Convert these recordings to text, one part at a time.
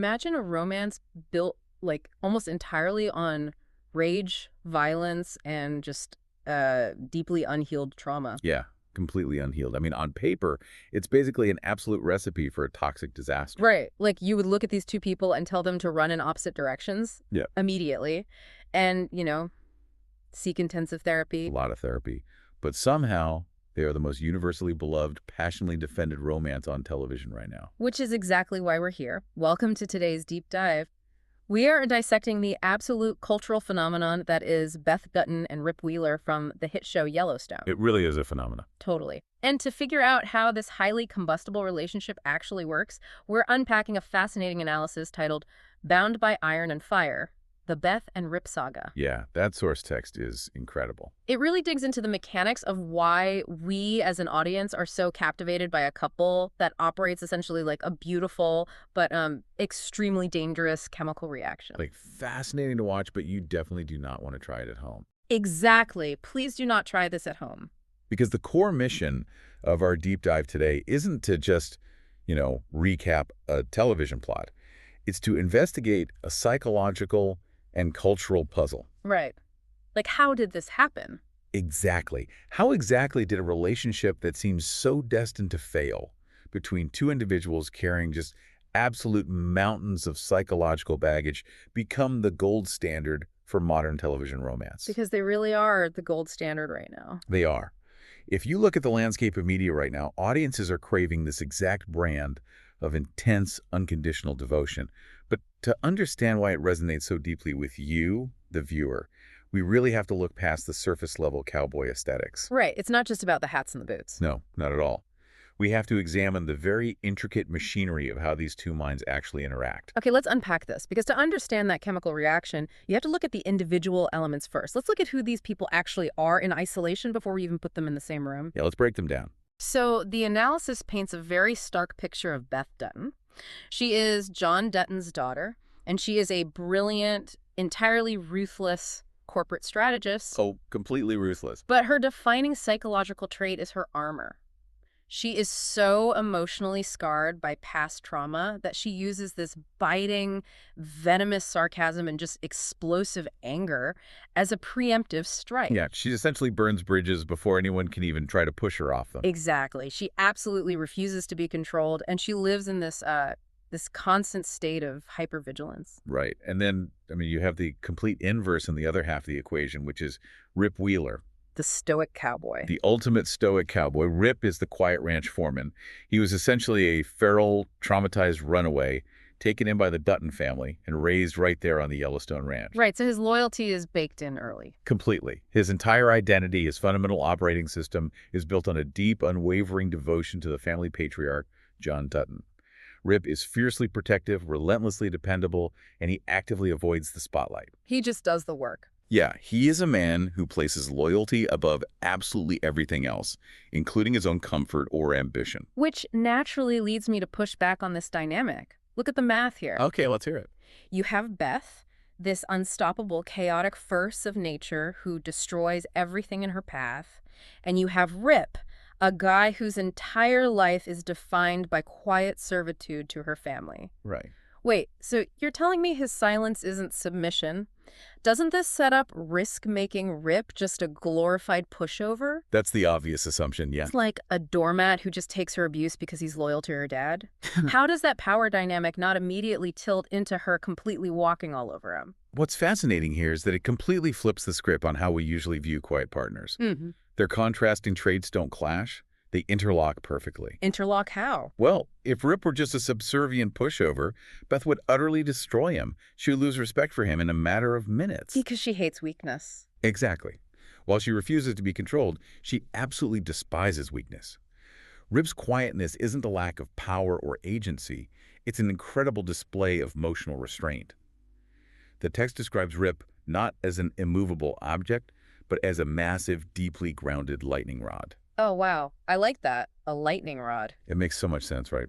Imagine a romance built like almost entirely on rage, violence, and just deeply unhealed trauma. Yeah, completely unhealed. I mean, on paper, it's basically an absolute recipe for a toxic disaster. Right. Like you would look at these two people and tell them to run in opposite directions Yeah. immediately and, seek intensive A therapy. lot of therapy. But somehow, they are the most universally beloved, passionately defended romance on television right now. Which is exactly why we're here. Welcome to today's deep dive. We are dissecting the absolute cultural phenomenon that is Beth Dutton and Rip Wheeler from the hit show Yellowstone. It really is a phenomenon. Totally. And to figure out how this highly combustible relationship actually works, we're unpacking a fascinating analysis titled Bound by Iron and Fire, the Beth and Rip saga. Yeah, that source text is incredible. It really digs into the mechanics of why we as an audience are so captivated by a couple that operates essentially like a beautiful but extremely dangerous chemical reaction. Like, fascinating to watch, but you definitely do not want to try it at home. Exactly. Please do not try this at home. Because the core mission of our deep dive today isn't to just, recap a television plot. It's to investigate a psychological and cultural puzzle. Right. Like, how did this happen? Exactly. How exactly did a relationship that seems so destined to fail between two individuals carrying just absolute mountains of psychological baggage become the gold standard for modern television romance? Because they really are the gold standard right now. They are. If you look at the landscape of media right now, audiences are craving this exact brand of intense, unconditional devotion. But to understand why it resonates so deeply with you, the viewer, we really have to look past the surface-level cowboy aesthetics. Right. It's not just about the hats and the boots. No, not at all. We have to examine the very intricate machinery of how these two minds actually interact. Okay, let's unpack this, because to understand that chemical reaction, you have to look at the individual elements first. Let's look at who these people actually are in isolation before we even put them in the same room. Yeah, let's break them down. So the analysis paints a very stark picture of Beth Dutton. She is John Dutton's daughter, and she is a brilliant, entirely ruthless corporate strategist. Oh, completely ruthless. But her defining psychological trait is her armor. She is so emotionally scarred by past trauma that she uses this biting, venomous sarcasm and just explosive anger as a preemptive strike. Yeah, she essentially burns bridges before anyone can even try to push her off them. Exactly. She absolutely refuses to be controlled, and she lives in this constant state of hypervigilance. Right. And then, you have the complete inverse in the other half of the equation, which is Rip Wheeler. The stoic cowboy. The ultimate stoic cowboy. Rip is the quiet ranch foreman. He was essentially a feral, traumatized runaway, taken in by the Dutton family and raised right there on the Yellowstone Ranch. Right, so his loyalty is baked in early. Completely. His entire identity, his fundamental operating system, is built on a deep, unwavering devotion to the family patriarch, John Dutton. Rip is fiercely protective, relentlessly dependable, and he actively avoids the spotlight. He just does the work. Yeah, he is a man who places loyalty above absolutely everything else, including his own comfort or ambition. Which naturally leads me to push back on this dynamic. Look at the math here. Okay, let's hear it. You have Beth, this unstoppable, chaotic force of nature who destroys everything in her path. And you have Rip, a guy whose entire life is defined by quiet servitude to her family. Right. Wait, so you're telling me his silence isn't submission? Doesn't this set up risk-making Rip just a glorified pushover? That's the obvious assumption, yeah. It's like a doormat who just takes her abuse because he's loyal to her dad. How does that power dynamic not immediately tilt into her completely walking all over him? What's fascinating here is that it completely flips the script on how we usually view quiet partners. Their contrasting traits don't clash. They interlock perfectly. Interlock how? Well, if Rip were just a subservient pushover, Beth would utterly destroy him. She would lose respect for him in a matter of minutes. Because she hates weakness. Exactly. While she refuses to be controlled, she absolutely despises weakness. Rip's quietness isn't a lack of power or agency. It's an incredible display of emotional restraint. The text describes Rip not as an immovable object, but as a massive, deeply grounded lightning rod. Oh, wow. I like that. A lightning rod. It makes so much sense, right?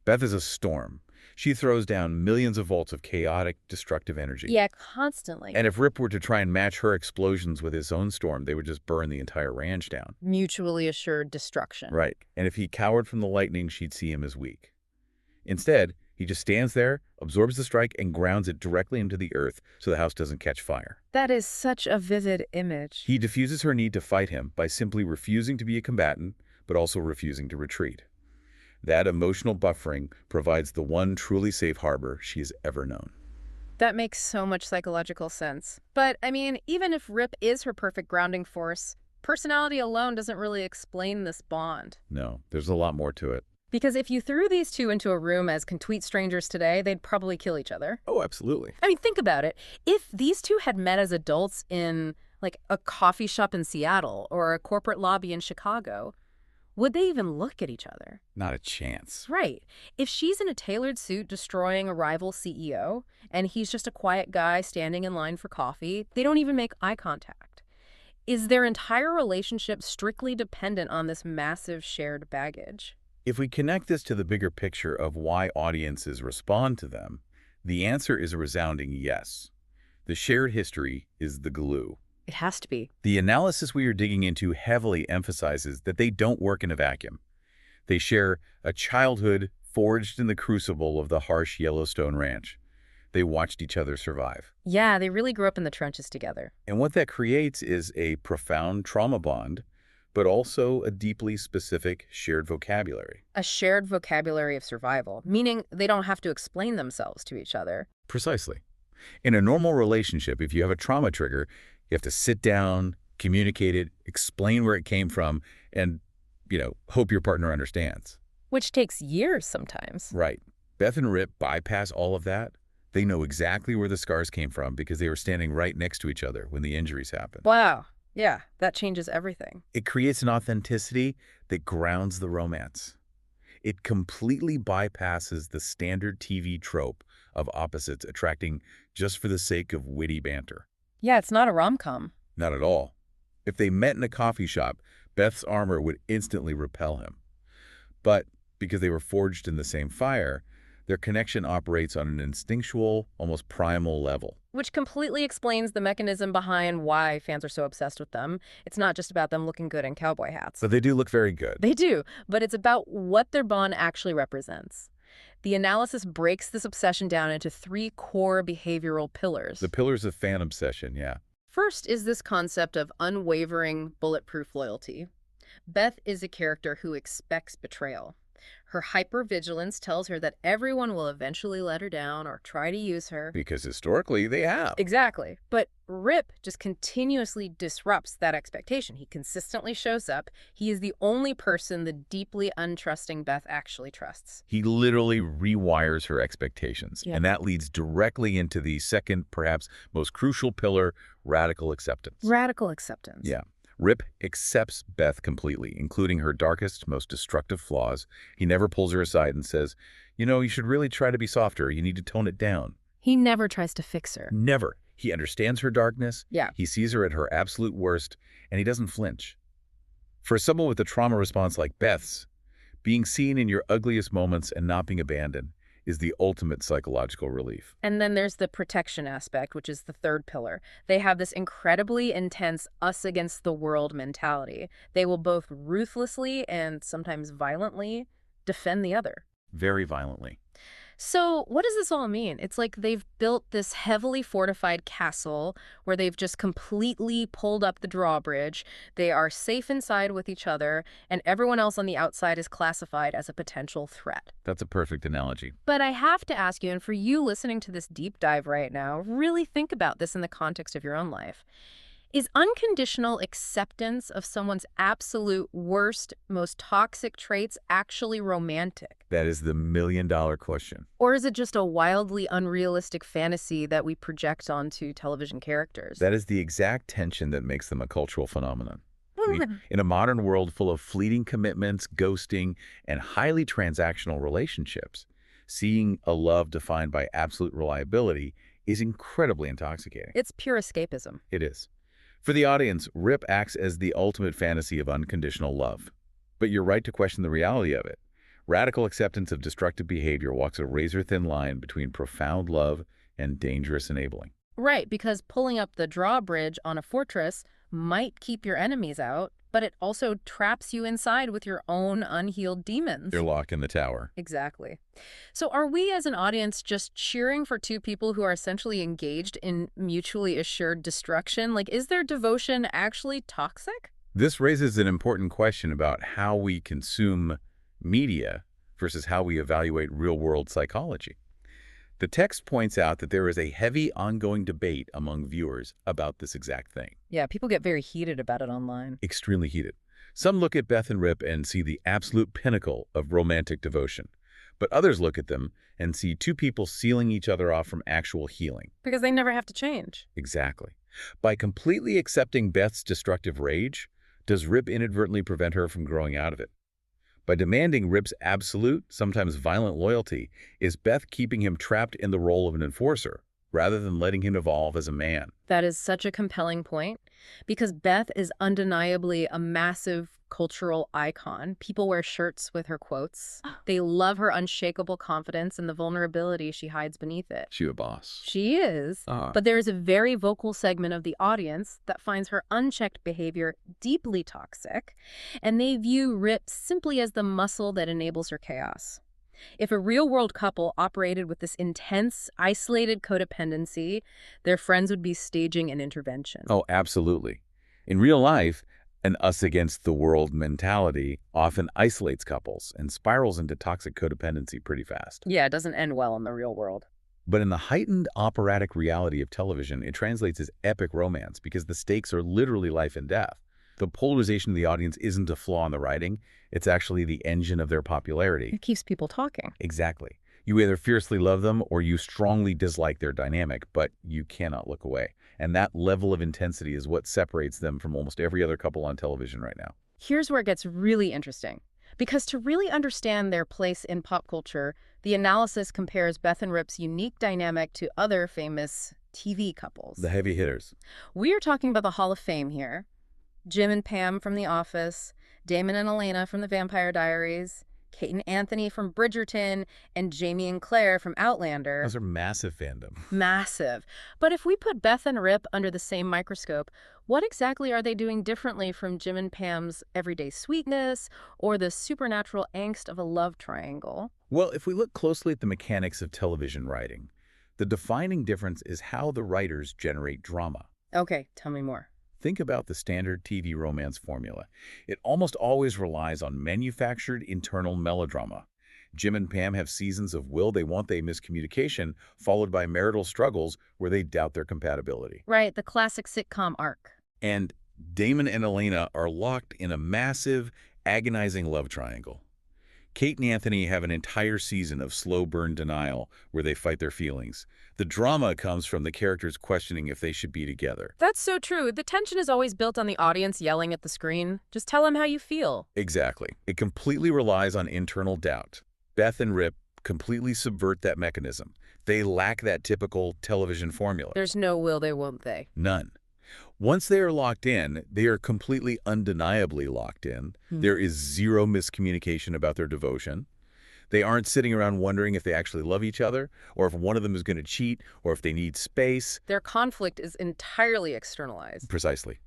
Beth is a storm. She throws down millions of volts of chaotic, destructive energy. Yeah, constantly. And if Rip were to try and match her explosions with his own storm, they would just burn the entire ranch down. Mutually assured destruction. Right. And if he cowered from the lightning, she'd see him as weak. Instead, He just stands there, absorbs the strike, and grounds it directly into the earth so the house doesn't catch fire. That is such a vivid image. He diffuses her need to fight him by simply refusing to be a combatant, but also refusing to retreat. That emotional buffering provides the one truly safe harbor she has ever known. That makes so much psychological sense. But, I mean, even if Rip is her perfect grounding force, personality alone doesn't really explain this bond. No, there's a lot more to it. Because if you threw these two into a room as complete strangers today, they'd probably kill each other. Oh, absolutely. I mean, think about it. If these two had met as adults in, like, a coffee shop in Seattle or a corporate lobby in Chicago, would they even look at each other? Not a chance. Right. If she's in a tailored suit destroying a rival CEO, and he's just a quiet guy standing in line for coffee, they don't even make eye contact. Is their entire relationship strictly dependent on this massive shared baggage? If we connect this to the bigger picture of why audiences respond to them, the answer is a resounding yes. The shared history is the glue. It has to be. The analysis we are digging into heavily emphasizes that they don't work in a vacuum. They share a childhood forged in the crucible of the harsh Yellowstone Ranch. They watched each other survive. Yeah, they really grew up in the trenches together. And what that creates is a profound trauma bond, but also a deeply specific shared vocabulary. A shared vocabulary of survival, meaning they don't have to explain themselves to each other. Precisely. In a normal relationship, if you have a trauma trigger, you have to sit down, communicate it, explain where it came from, and, hope your partner understands. Which takes years sometimes. Right. Beth and Rip bypass all of that. They know exactly where the scars came from because they were standing right next to each other when the injuries happened. Wow. Yeah, that changes everything. It creates an authenticity that grounds the romance. It completely bypasses the standard TV trope of opposites attracting just for the sake of witty banter. Yeah, it's not a rom-com. Not at all. If they met in a coffee shop, Beth's armor would instantly repel him. But because they were forged in the same fire, their connection operates on an instinctual, almost primal level. Which completely explains the mechanism behind why fans are so obsessed with them. It's not just about them looking good in cowboy hats. But they do look very good. They do, but it's about what their bond actually represents. The analysis breaks this obsession down into 3 core behavioral pillars. The pillars of fan obsession, yeah. First is this concept of unwavering, bulletproof loyalty. Beth is a character who expects betrayal. Her hypervigilance tells her that everyone will eventually let her down or try to use her. Because historically, they have. Exactly. But Rip just continuously disrupts that expectation. He consistently shows up. He is the only person the deeply untrusting Beth actually trusts. He literally rewires her expectations. Yeah. And that leads directly into the second, perhaps most crucial pillar, radical acceptance. Radical acceptance. Yeah. Rip accepts Beth completely, including her darkest, most destructive flaws. He never pulls her aside and says, you should really try to be softer. You need to tone it down. He never tries to fix her. Never. He understands her darkness. Yeah. He sees her at her absolute worst, and he doesn't flinch. For someone with a trauma response like Beth's, being seen in your ugliest moments and not being abandoned is the ultimate psychological relief. And then there's the protection aspect, which is the third pillar. They have this incredibly intense us against the world mentality. They will both ruthlessly and sometimes violently defend the other. Very violently. So what does this all mean? It's like they've built this heavily fortified castle where they've just completely pulled up the drawbridge. They are safe inside with each other, and everyone else on the outside is classified as a potential threat. That's a perfect analogy. But I have to ask you, and for you listening to this deep dive right now, really think about this in the context of your own life. Is unconditional acceptance of someone's absolute worst, most toxic traits actually romantic? That is the million-dollar question. Or is it just a wildly unrealistic fantasy that we project onto television characters? That is the exact tension that makes them a cultural phenomenon. In a modern world full of fleeting commitments, ghosting, and highly transactional relationships, seeing a love defined by absolute reliability is incredibly intoxicating. It's pure escapism. It is. For the audience, Rip acts as the ultimate fantasy of unconditional love. But you're right to question the reality of it. Radical acceptance of destructive behavior walks a razor-thin line between profound love and dangerous enabling. Right, because pulling up the drawbridge on a fortress might keep your enemies out, But it also traps you inside with your own unhealed demons. You're locked in the tower. Exactly. So are we as an audience just cheering for two people who are essentially engaged in mutually assured destruction? Like, is their devotion actually toxic? This raises an important question about how we consume media versus how we evaluate real-world psychology. The text points out that there is a heavy ongoing debate among viewers about this exact thing. Yeah, people get very heated about it online. Extremely heated. Some look at Beth and Rip and see the absolute pinnacle of romantic devotion. But others look at them and see two people sealing each other off from actual healing. Because they never have to change. Exactly. By completely accepting Beth's destructive rage, does Rip inadvertently prevent her from growing out of it? By demanding Rip's absolute, sometimes violent loyalty, is Beth keeping him trapped in the role of an enforcer, rather than letting him evolve as a man? That is such a compelling point, because Beth is undeniably a massive cultural icon. People wear shirts with her quotes. They love her unshakable confidence and the vulnerability she hides beneath it. She a boss. She is, but there is a very vocal segment of the audience that finds her unchecked behavior deeply toxic, and they view Rip simply as the muscle that enables her chaos. If a real-world couple operated with this intense, isolated codependency, their friends would be staging an intervention. Oh, absolutely. In real life, an us-against-the-world mentality often isolates couples and spirals into toxic codependency pretty fast. Yeah, it doesn't end well in the real world. But in the heightened operatic reality of television, it translates as epic romance because the stakes are literally life and death. The polarization of the audience isn't a flaw in the writing. It's actually the engine of their popularity. It keeps people talking. Exactly. You either fiercely love them or you strongly dislike their dynamic, but you cannot look away. And that level of intensity is what separates them from almost every other couple on television right now. Here's where it gets really interesting. Because to really understand their place in pop culture, the analysis compares Beth and Rip's unique dynamic to other famous TV couples. The heavy hitters. We are talking about the Hall of Fame here. Jim and Pam from The Office, Damon and Elena from The Vampire Diaries, Kate and Anthony from Bridgerton, and Jamie and Claire from Outlander. Those are massive fandom. Massive. But if we put Beth and Rip under the same microscope, what exactly are they doing differently from Jim and Pam's everyday sweetness or the supernatural angst of a love triangle? Well, if we look closely at the mechanics of television writing, the defining difference is how the writers generate drama. Okay, tell me more. Think about the standard TV romance formula. It almost always relies on manufactured internal melodrama. Jim and Pam have seasons of will they won't they miscommunication, followed by marital struggles where they doubt their compatibility. Right, the classic sitcom arc. And Damon and Elena are locked in a massive, agonizing love triangle. Kate and Anthony have an entire season of slow burn denial where they fight their feelings. The drama comes from the characters questioning if they should be together. That's so true. The tension is always built on the audience yelling at the screen. Just tell them how you feel. Exactly. It completely relies on internal doubt. Beth and Rip completely subvert that mechanism. They lack that typical television formula. There's no will they, won't they. None. Once they are locked in, they are completely undeniably locked in. There is zero miscommunication about their devotion. They aren't sitting around wondering if they actually love each other, or if one of them is going to cheat, or if they need space. Their conflict is entirely externalized. Precisely.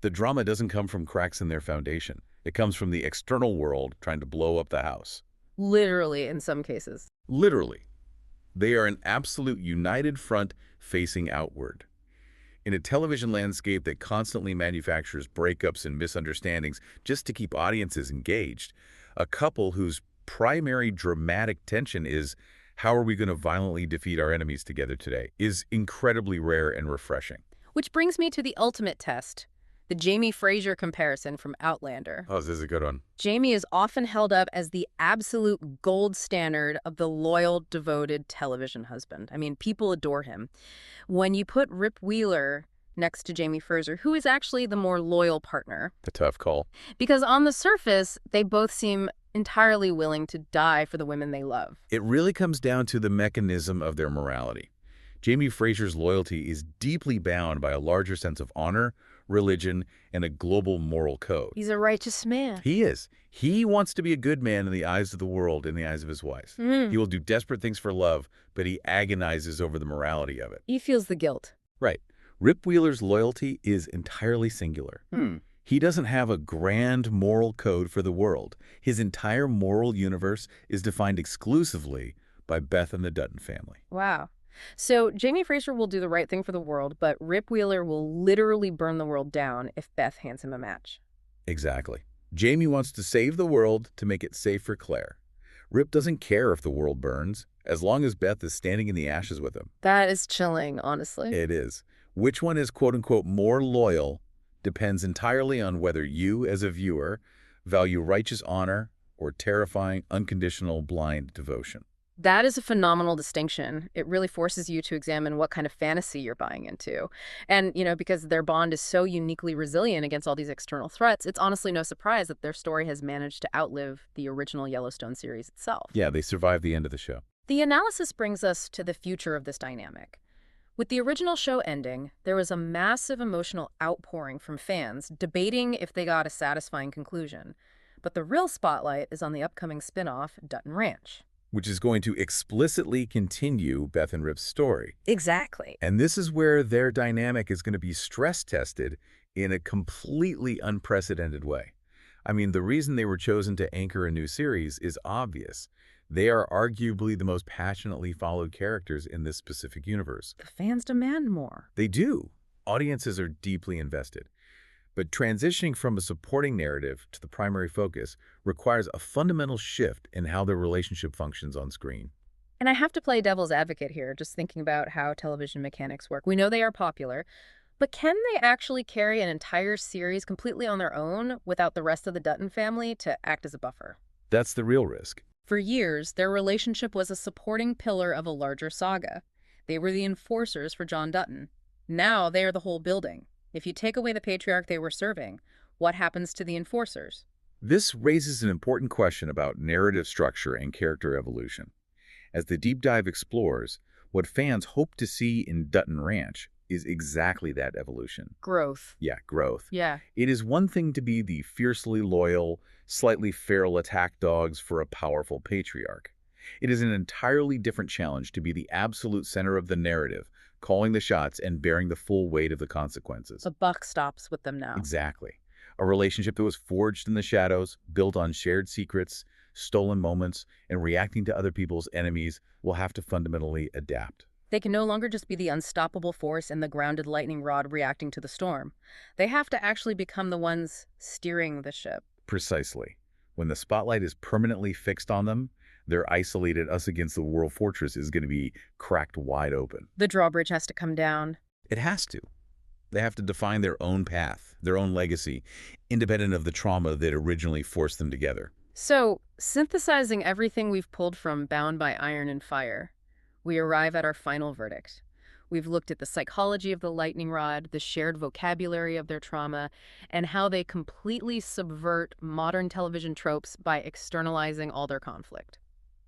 The drama doesn't come from cracks in their foundation. It comes from the external world trying to blow up the house. Literally, in some cases. Literally. They are an absolute united front facing outward. In a television landscape that constantly manufactures breakups and misunderstandings just to keep audiences engaged, a couple whose primary dramatic tension is, how are we going to violently defeat our enemies together today, is incredibly rare and refreshing. Which brings me to the ultimate test, the Jamie Fraser comparison from Outlander. Oh, this is a good one. Jamie is often held up as the absolute gold standard of the loyal, devoted television husband. I mean, people adore him. When you put Rip Wheeler next to Jamie Fraser, who is actually the more loyal partner? The tough call. Because on the surface, they both seem entirely willing to die for the women they love. It really comes down to the mechanism of their morality. Jamie Fraser's loyalty is deeply bound by a larger sense of honor, religion, and a global moral code. He's a righteous man. He is. He wants to be a good man in the eyes of the world, in the eyes of his wife. He will do desperate things for love, but he agonizes over the morality of it. He feels the guilt. Right. Rip Wheeler's loyalty is entirely singular. He doesn't have a grand moral code for the world. His entire moral universe is defined exclusively by Beth and the Dutton family. Wow. So Jamie Fraser will do the right thing for the world, but Rip Wheeler will literally burn the world down if Beth hands him a match. Exactly. Jamie wants to save the world to make it safe for Claire. Rip doesn't care if the world burns, as long as Beth is standing in the ashes with him. That is chilling, honestly. It is. Which one is quote-unquote more loyal depends entirely on whether you, as a viewer, value righteous honor or terrifying, unconditional, blind devotion. That is a phenomenal distinction. It really forces you to examine what kind of fantasy you're buying into. And, because their bond is so uniquely resilient against all these external threats, it's honestly no surprise that their story has managed to outlive the original Yellowstone series itself. Yeah, they survived the end of the show. The analysis brings us to the future of this dynamic. With the original show ending, there was a massive emotional outpouring from fans debating if they got a satisfying conclusion. But the real spotlight is on the upcoming spinoff, Dutton Ranch. Which is going to explicitly continue Beth and Rip's story. Exactly. And this is where their dynamic is going to be stress-tested in a completely unprecedented way. I mean, the reason they were chosen to anchor a new series is obvious. They are arguably the most passionately followed characters in this specific universe. The fans demand more. They do. Audiences are deeply invested. But transitioning from a supporting narrative to the primary focus requires a fundamental shift in how their relationship functions on screen. And I have to play devil's advocate here, just thinking about how television mechanics work. We know they are popular, but can they actually carry an entire series completely on their own without the rest of the Dutton family to act as a buffer? That's the real risk. For years, their relationship was a supporting pillar of a larger saga. They were the enforcers for John Dutton. Now they are the whole building. If you take away the patriarch they were serving, what happens to the enforcers? This raises an important question about narrative structure and character evolution. As the deep dive explores, what fans hope to see in Dutton Ranch is exactly that evolution. Growth. Yeah, growth. Yeah. It is one thing to be the fiercely loyal, slightly feral attack dogs for a powerful patriarch. It is an entirely different challenge to be the absolute center of the narrative, calling the shots and bearing the full weight of the consequences. The buck stops with them now. Exactly. A relationship that was forged in the shadows, built on shared secrets, stolen moments, and reacting to other people's enemies will have to fundamentally adapt. They can no longer just be the unstoppable force and the grounded lightning rod reacting to the storm. They have to actually become the ones steering the ship. Precisely. When the spotlight is permanently fixed on them, their isolated us against the world fortress is going to be cracked wide open. The drawbridge has to come down. It has to. They have to define their own path, their own legacy, independent of the trauma that originally forced them together. So, synthesizing everything we've pulled from Bound by Iron and Fire, we arrive at our final verdict. We've looked at the psychology of the lightning rod, the shared vocabulary of their trauma, and how they completely subvert modern television tropes by externalizing all their conflict.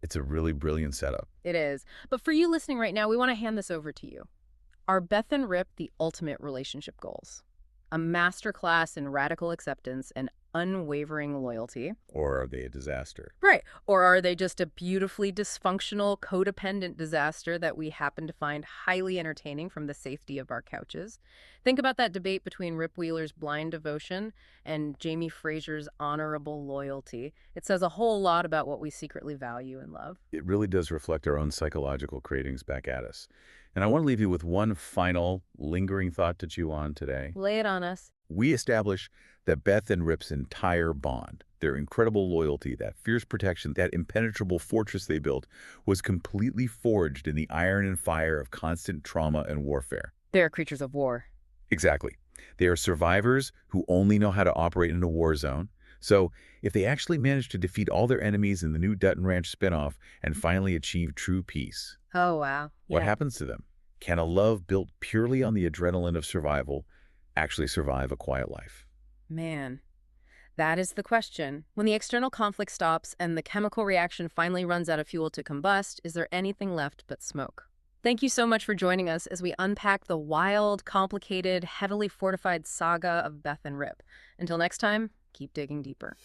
It's a really brilliant setup. It is. But for you listening right now, we want to hand this over to you. Are Beth and Rip the ultimate relationship goals? A masterclass in radical acceptance and unwavering loyalty? Or are they a disaster? Right. Or are they just a beautifully dysfunctional, codependent disaster that we happen to find highly entertaining from the safety of our couches? Think about that debate between Rip Wheeler's blind devotion and Jamie Fraser's honorable loyalty. It says a whole lot about what we secretly value and love. It really does reflect our own psychological cravings back at us. And I want to leave you with one final, lingering thought to chew on today. Lay it on us. We establish that Beth and Rip's entire bond, their incredible loyalty, that fierce protection, that impenetrable fortress they built, was completely forged in the iron and fire of constant trauma and warfare. They are creatures of war. Exactly. They are survivors who only know how to operate in a war zone. So if they actually manage to defeat all their enemies in the new Dutton Ranch spinoff and finally achieve true peace, Oh, wow. what Yeah. happens to them? Can a love built purely on the adrenaline of survival actually survive a quiet life? Man, that is the question. When the external conflict stops and the chemical reaction finally runs out of fuel to combust, is there anything left but smoke? Thank you so much for joining us as we unpack the wild, complicated, heavily fortified saga of Beth and Rip. Until next time, keep digging deeper.